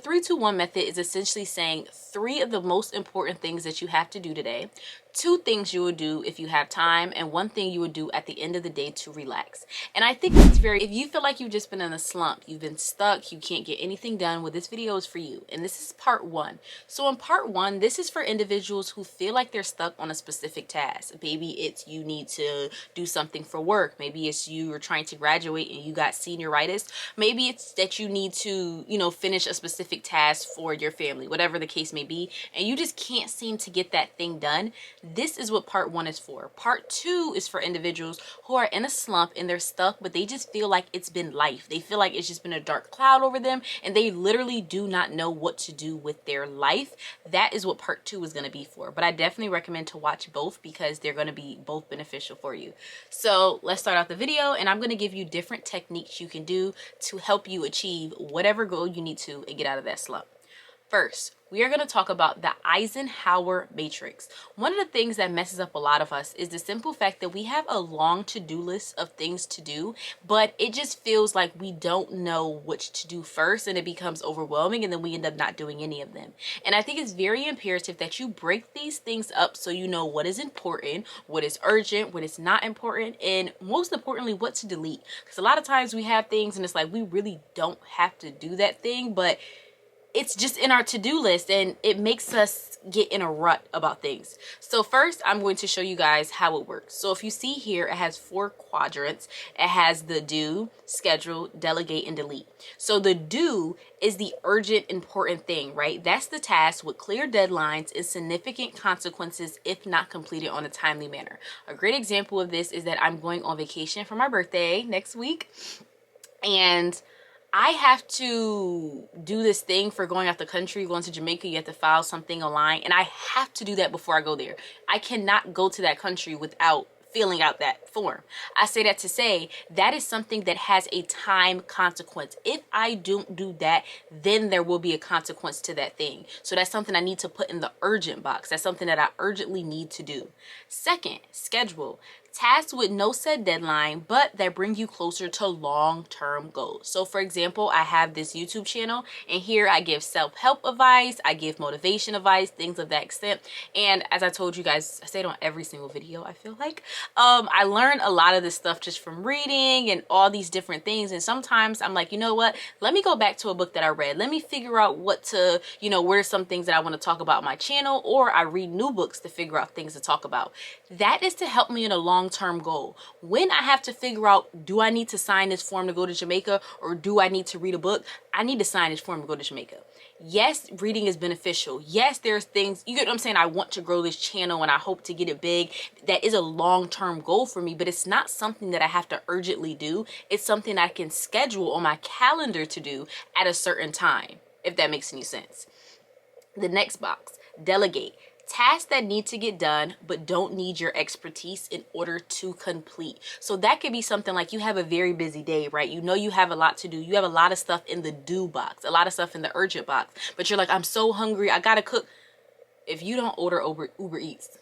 3-2-1 method is essentially saying 3 of the most important things that you have to do today, 2 things you would do if you have time, and 1 thing you would do at the end of the day to relax. And I think it's very, if you feel like you've just been in a slump, you've been stuck, you can't get anything done, well, this video is for you. And this is part 1. So in part 1, this is for individuals who feel like they're stuck on a specific task. Maybe it's you need to do something for work. Maybe it's you are trying to graduate and you got senioritis. Maybe it's that you need to, finish a specific task for your family, whatever the case may be, and you just can't seem to get that thing done. This is what part 1 is for. Part 2 is for individuals who are in a slump and they're stuck, but they just feel like it's been life. They feel like it's just been a dark cloud over them and they literally do not know what to do with their life. That is what part 2 is going to be for. But I definitely recommend to watch both because they're going to be both beneficial for you. So let's start out the video, and I'm going to give you different techniques you can do to help you achieve whatever goal you need to and get out of that slump. First, we are going to talk about the Eisenhower matrix. One of the things that messes up a lot of us is the simple fact that we have a long to-do list of things to do, but it just feels like we don't know which to do first, and it becomes overwhelming, and then we end up not doing any of them. And I think it's very imperative that you break these things up so you know what is important, what is urgent, what is not important, and most importantly, what to delete. Because a lot of times we have things and it's like we really don't have to do that thing, but it's just in our to-do list and it makes us get in a rut about things. So first, I'm going to show you guys how it works. So if you see here, it has 4 quadrants. It has the do, schedule, delegate, and delete. So the do is the urgent, important thing, right? That's the task with clear deadlines and significant consequences if not completed on a timely manner. A great example of this is that I'm going on vacation for my birthday next week, and I have to do this thing for going out the country, going to Jamaica. You have to file something online, and I have to do that before I go there. I cannot go to that country without filling out that form. I say that to say that is something that has a time consequence. If I don't do that, then there will be a consequence to that thing. So that's something I need to put in the urgent box. That's something that I urgently need to do. Second, schedule. Tasks with no set deadline, but that bring you closer to long-term goals. So for example, I have this YouTube channel, and here I give self-help advice, I give motivation advice, things of that extent. And as I told you guys, I say it on every single video, I feel like. I learned a lot of this stuff just from reading and all these different things. And sometimes I'm like, you know what? Let me go back to a book that I read. Let me figure out what to, what are some things that I want to talk about on my channel, or I read new books to figure out things to talk about. That is to help me in a long-term goal. When I have to figure out, do I need to sign this form to go to Jamaica, or do I need to read a book? I need to sign this form to go to Jamaica. Yes, reading is beneficial. Yes, there's things, you get what I'm saying? I want to grow this channel and I hope to get it big. That is a long-term goal for me, but it's not something that I have to urgently do. It's something I can schedule on my calendar to do at a certain time, if that makes any sense. The next box, delegate. Tasks that need to get done but don't need your expertise in order to complete. So that could be something like you have a very busy day, right? You have a lot to do. You have a lot of stuff in the do box, a lot of stuff in the urgent box, but you're like, I'm so hungry, I gotta cook. If you don't order Uber Eats,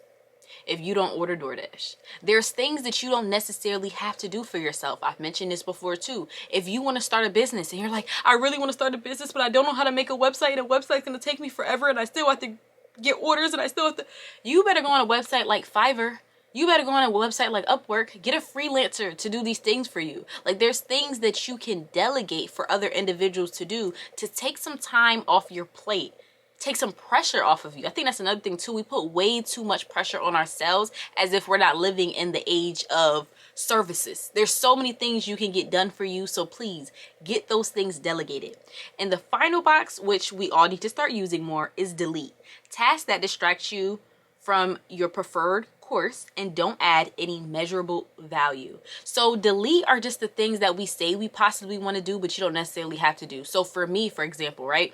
if you don't order DoorDash, there's things that you don't necessarily have to do for yourself. I've mentioned this before too. If you want to start a business and you're like, I really want to start a business, but I don't know how to make a website, and a website's going to take me forever, and I still have to get orders, and I still have to, you better go on a website like Fiverr. You better go on a website like Upwork, get a freelancer to do these things for you. Like, there's things that you can delegate for other individuals to do to take some time off your plate. Take some pressure off of you. I think that's another thing too. We put way too much pressure on ourselves as if we're not living in the age of services. There's so many things you can get done for you. So please get those things delegated. And the final box, which we all need to start using more, is delete. Tasks that distract you from your preferred course and don't add any measurable value. So delete are just the things that we say we possibly want to do, but you don't necessarily have to do. So for me, for example, right,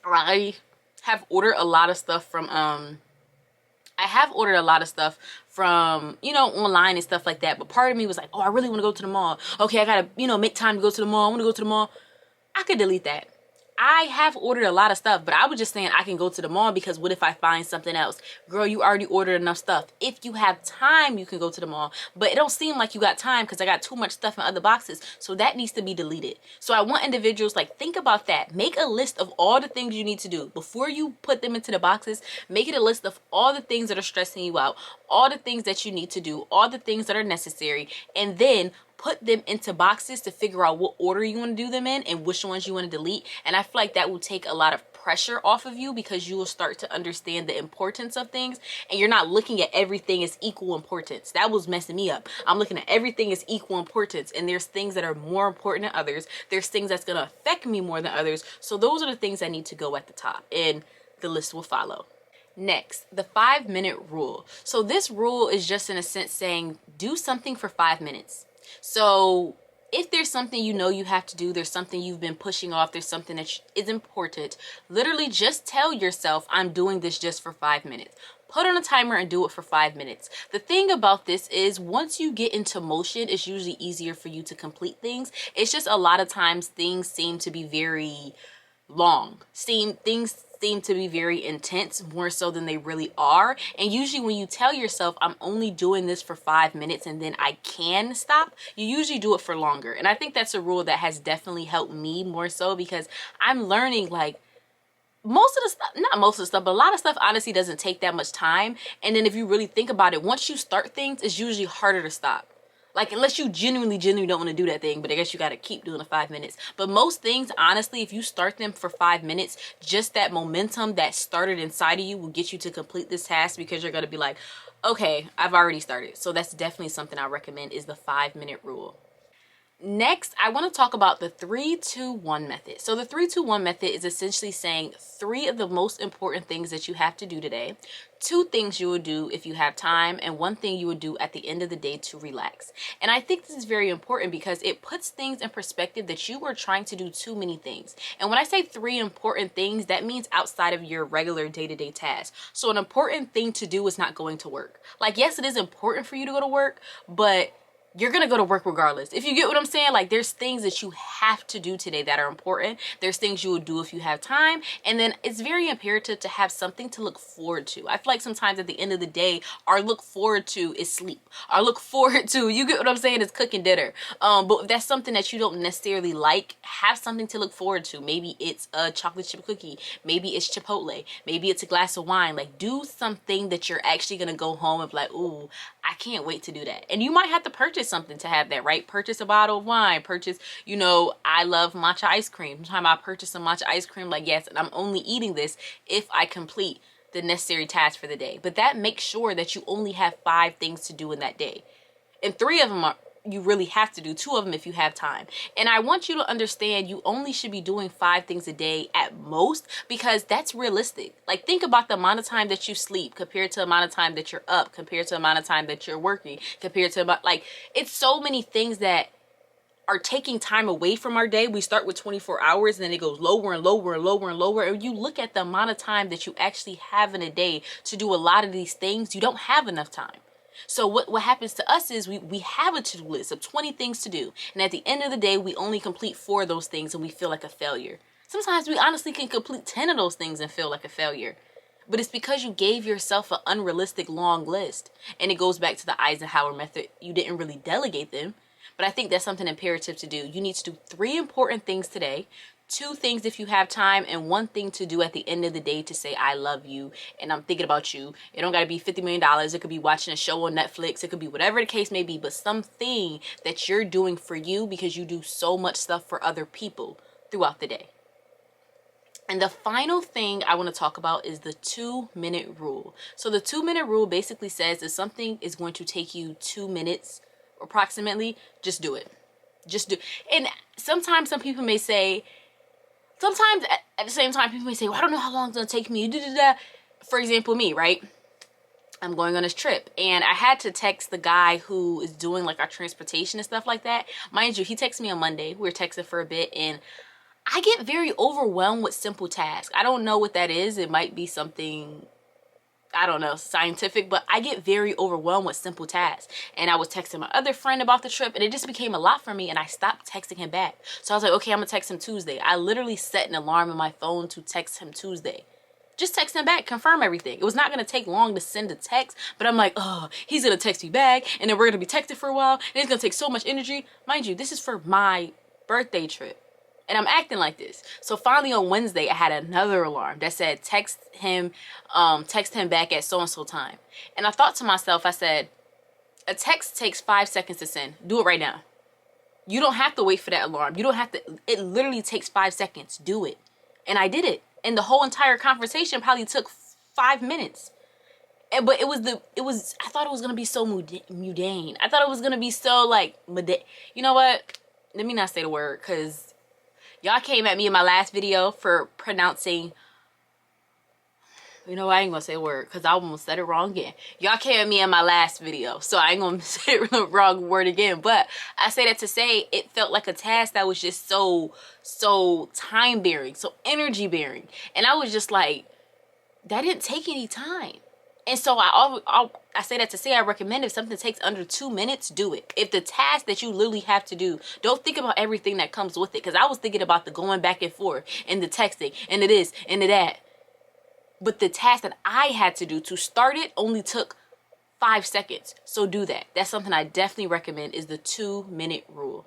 I have ordered a lot of stuff from online and stuff like that, but part of me was like, oh, I really want to go to the mall. Okay, I gotta make time to go to the mall. I want to go to the mall. I could delete that. I have ordered a lot of stuff, but I was just saying I can go to the mall because what if I find something else? Girl, you already ordered enough stuff. If you have time, you can go to the mall, but it don't seem like you got time because I got too much stuff in other boxes. So that needs to be deleted. So I want individuals, like, think about that. Make a list of all the things you need to do before you put them into the boxes. Make it a list of all the things that are stressing you out, all the things that you need to do, all the things that are necessary, and then put them into boxes to figure out what order you want to do them in and which ones you want to delete. And I feel like that will take a lot of pressure off of you because you will start to understand the importance of things, and you're not looking at everything as equal importance. That was messing me up. I'm looking at everything as equal importance, and there's things that are more important than others. There's things that's going to affect me more than others. So those are the things that need to go at the top, and the list will follow. Next, the 5-minute rule. So this rule is just, in a sense, saying do something for 5 minutes. So if there's something you know you have to do, there's something you've been pushing off, there's something that is important, literally just tell yourself, I'm doing this just for 5 minutes. Put on a timer and do it for 5 minutes. The thing about this is once you get into motion, it's usually easier for you to complete things. It's just a lot of times things seem to be very long. Things seem to be very intense, more so than they really are. And usually when you tell yourself, I'm only doing this for 5 minutes and then I can stop, you usually do it for longer. And I think that's a rule that has definitely helped me more so because I'm learning, like, most of the stuff, not most of the stuff, but a lot of stuff honestly doesn't take that much time. And then if you really think about it, once you start things, it's usually harder to stop. Like, unless you genuinely don't want to do that thing, but I guess you got to keep doing the 5 minutes. But most things, honestly, if you start them for 5 minutes, just that momentum that started inside of you will get you to complete this task because you're going to be like, okay, I've already started. So that's definitely something I recommend, is the 5-minute rule. Next, I want to talk about the 3-2-1 method. So the 3-2-1 method is essentially saying 3 of the most important things that you have to do today, 2 things you will do if you have time, and 1 thing you would do at the end of the day to relax. And I think this is very important because it puts things in perspective that you are trying to do too many things. And when I say 3 important things, that means outside of your regular day-to-day tasks. So an important thing to do is not going to work. Like, yes, it is important for you to go to work, but you're gonna go to work regardless. If you get what I'm saying, like, there's things that you have to do today that are important. There's things you will do if you have time. And then it's very imperative to have something to look forward to. I feel like sometimes at the end of the day, our look forward to is sleep. Our look forward to, you get what I'm saying, is cooking dinner. But if that's something that you don't necessarily like, have something to look forward to. Maybe it's a chocolate chip cookie. Maybe it's Chipotle. Maybe it's a glass of wine. Like, do something that you're actually gonna go home and be like, ooh, I can't wait to do that. And you might have to purchase something to have that, right? Purchase a bottle of wine, purchase, you know, I love matcha ice cream. Sometimes I purchase some matcha ice cream, like, yes, and I'm only eating this if I complete the necessary tasks for the day. But that makes sure that you only have 5 things to do in that day. And 3 of them are you really have to do, 2 of them if you have time. And I want you to understand you only should be doing 5 things a day at most, because that's realistic. Like, think about the amount of time that you sleep compared to the amount of time that you're up, compared to the amount of time that you're working, compared to about, like, it's so many things that are taking time away from our day. We start with 24 hours and then it goes lower and lower and lower and lower. And you look at the amount of time that you actually have in a day to do a lot of these things, you don't have enough time. So what happens to us is we have a to-do list of 20 things to do. And at the end of the day, we only complete 4 of those things and we feel like a failure. Sometimes we honestly can complete 10 of those things and feel like a failure. But it's because you gave yourself an unrealistic long list. And it goes back to the Eisenhower method. You didn't really delegate them. But I think that's something imperative to do. You need to do 3 important things today, 2 things if you have time, and 1 thing to do at the end of the day to say, I love you and I'm thinking about you. It don't got to be $50 million. It could be watching a show on Netflix. It could be whatever the case may be, but something that you're doing for you because you do so much stuff for other people throughout the day. And the final thing I want to talk about is the 2-minute rule. So the 2-minute rule basically says if something is going to take you 2 minutes approximately, just do it. Just do. And sometimes some people may say, sometimes at the same time, people may say, well, I don't know how long it's going to take me. For example, me, right? I'm going on this trip and I had to text the guy who is doing like our transportation and stuff like that. Mind you, he texted me on Monday. We were texting for a bit and I get very overwhelmed with simple tasks. I don't know what that is. It might be something I don't know, scientific, but I get very overwhelmed with simple tasks. And I was texting my other friend about the trip, and it just became a lot for me, and I stopped texting him back. So I was like, okay, I'm gonna text him Tuesday. I literally set an alarm on my phone to text him Tuesday. Just text him back, confirm everything. It was not gonna take long to send a text, but I'm like, oh, he's gonna text me back, and then we're gonna be texting for a while, and it's gonna take so much energy. Mind you, this is for my birthday trip, and I'm acting like this. So finally on Wednesday, I had another alarm that said text him back at so-and-so time. And I thought to myself, I said, a text takes 5 seconds to send. Do it right now. You don't have to wait for that alarm. You don't have to, it literally takes 5 seconds. Do it. And I did it. And the whole entire conversation probably took 5 minutes. But I thought it was going to be so mundane. I thought it was going to be so like, you know what? Let me not say the word, because y'all came at me in my last video for pronouncing, you know, I ain't gonna say a word because I almost said it wrong again. Y'all came at me in my last video, so I ain't gonna say the wrong word again. But I say that to say it felt like a task that was just so time bearing, so energy bearing. And I was just like, that didn't take any time. And so I say that to say I recommend if something takes under 2 minutes, do it. If the task that you literally have to do, don't think about everything that comes with it. Because I was thinking about the going back and forth and the texting and the this and the that. But the task that I had to do to start it only took 5 seconds. So do that. That's something I definitely recommend, is the 2-minute rule.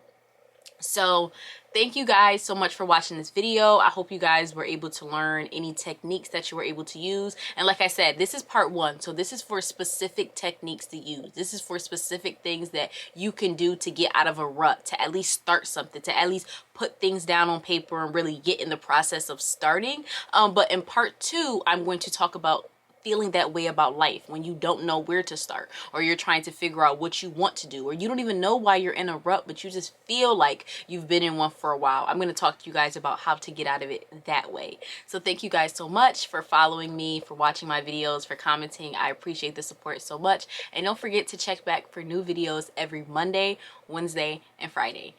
So thank you guys so much for watching this video. I hope you guys were able to learn any techniques that you were able to use. And like I said, this is part 1. So this is for specific techniques to use. This is for specific things that you can do to get out of a rut, to at least start something, to at least put things down on paper and really get in the process of starting. But in part 2, I'm going to talk about feeling that way about life when you don't know where to start, or you're trying to figure out what you want to do, or you don't even know why you're in a rut, but you just feel like you've been in one for a while. I'm going to talk to you guys about how to get out of it that way. So thank you guys so much for following me, for watching my videos, for commenting. I appreciate the support so much. And don't forget to check back for new videos every Monday, Wednesday, and Friday.